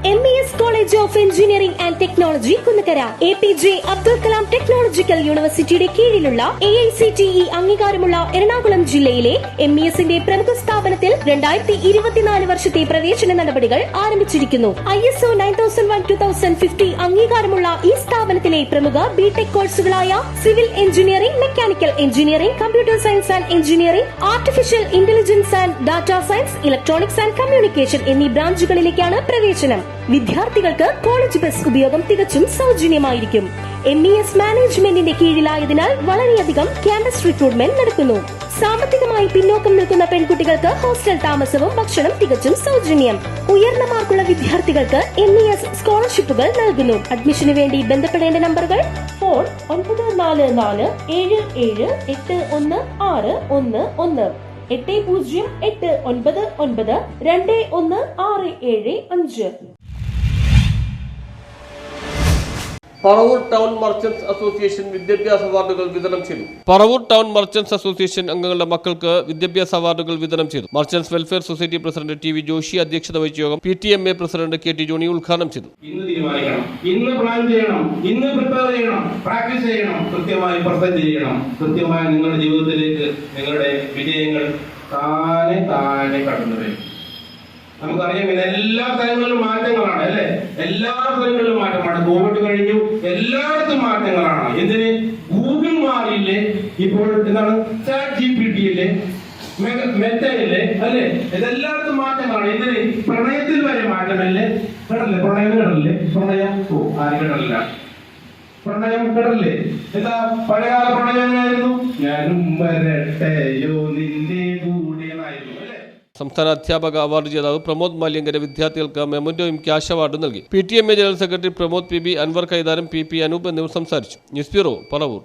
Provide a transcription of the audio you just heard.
MES College of Engineering and Technology Kunnakkara, APJ Abdul Kalam technological യൂണിവേഴ്സിറ്റിയുടെ കീഴിലുള്ള AICTE അംഗീകാരമുള്ള എറണാകുളം ജില്ലയിലെ MESന്റെ പ്രമുഖ സ്ഥാപനത്തിൽ 2024 വർഷത്തെ പ്രവേശന നടപടികൾ ആരംഭിച്ചിരിക്കുന്നു. ISO 9001:2050 അംഗീകാരമുള്ള ഈ സ്ഥാപനത്തിലെ പ്രമുഖ ബിടെക് കോഴ്സുകളായ civil engineering, mechanical engineering, computer science and engineering, artificial intelligence and data science, electronics and communication എന്നീ ബ്രാഞ്ചുകളിലേക്കാണ് പ്രവേശനം. വിദ്യാർത്ഥികൾക്ക് കോളേജ് ബസ് ഉപയോഗം തികച്ചും സൗജന്യമായിരിക്കും. MES മാനേജ്മെന്റിന്റെ കീഴിലായതിനാൽ വളരെയധികം ക്യാമ്പസ് റിക്രൂട്ട്മെന്റ് നടക്കുന്നു. സാമ്പത്തികമായി പിന്നോക്കം നിൽക്കുന്ന പെൺകുട്ടികൾക്ക് ഹോസ്റ്റൽ താമസവും ഭക്ഷണം തികച്ചും സൗജന്യം. ഉയർന്ന മാർക്കുള്ള വിദ്യാർത്ഥികൾക്ക് MES സ്കോളർഷിപ്പുകൾ നൽകുന്നു. അഡ്മിഷന് വേണ്ടി ബന്ധപ്പെടേണ്ട നമ്പറുകൾ: phone 9444781611, 8089921675. Paravur town merchants association വിദ്യാഭ്യാസ അവാർഡുകൾ വിതരണം ചെയ്തു. പറവൂർ ടൗൺ മർച്ചന്റ്സ് അസോസിയേഷൻ അംഗങ്ങളുടെ മക്കൾക്ക് വിദ്യാഭ്യാസ അവാർഡുകൾ വിതരണം ചെയ്തു. Merchants welfare society president TV Joshi അധ്യക്ഷത വഹിച്ച യോഗം PTMA പ്രസിഡന്റ് KT ജോണി ഉദ്ഘാടനം ചെയ്തു. ഇന്ന് തീരുമാനിക്കണം, ഇന്ന് പ്ലാൻ ചെയ്യണം, ഇന്ന് പ്രിപ്പയർ ചെയ്യണം, പ്രാക്ടീസ് ചെയ്യണം, കൃത്യമായി പ്രസന്റ് ചെയ്യണം. കൃത്യമായി നിങ്ങളുടെ ജീവിതത്തിലേക്ക് നിങ്ങളുടെ വിജയങ്ങൾ താനെ കടന്നു വരും. നമുക്കറിയാം, ഇത് എല്ലാ തലങ്ങളിലും മാറ്റങ്ങളാണ് അല്ലെ, എല്ലാ തലങ്ങളിലും മാറ്റമാണ്. കോവിഡ് കഴിഞ്ഞു, എല്ലായിടത്തും മാറ്റങ്ങളാണ്. എന്തിന്? ഗൂഗിൾ മാറിയില്ലേ, ഇപ്പോൾ എന്താണ് ChatGPT ഇല്ലേ, മെറ്റയില്ലേ അല്ലെ, ഇതെല്ലായിടത്തും മാറ്റങ്ങളാണ്. എന്തിന്? പ്രണയത്തിൽ വരെ മാറ്റമല്ലേ. കേടല്ലേ പ്രണയം? കേടല്ലേ പ്രണയം? ആരും കേടല്ല പ്രണയം, കേടല്ലേ? എന്താ പഴയകാല പ്രണയം എങ്ങനെയായിരുന്നു? ഞാനും വരട്ടെയോ നിന്റെ കൂടെ എന്നായിരുന്നു അല്ലെ. സംസ്ഥാന അധ്യാപക അവാർഡ് ജേതാവ് പ്രമോദ് മാല്യങ്കര വിദ്യാർത്ഥികൾക്ക് മെമന്റോയും ക്യാഷ് അവാർഡും നൽകി. PTMA general secretary Pramod PB, Anwar Kaitharam, PP Anoop എന്നിവർ സംസാരിച്ചു. News bureau, Paravur.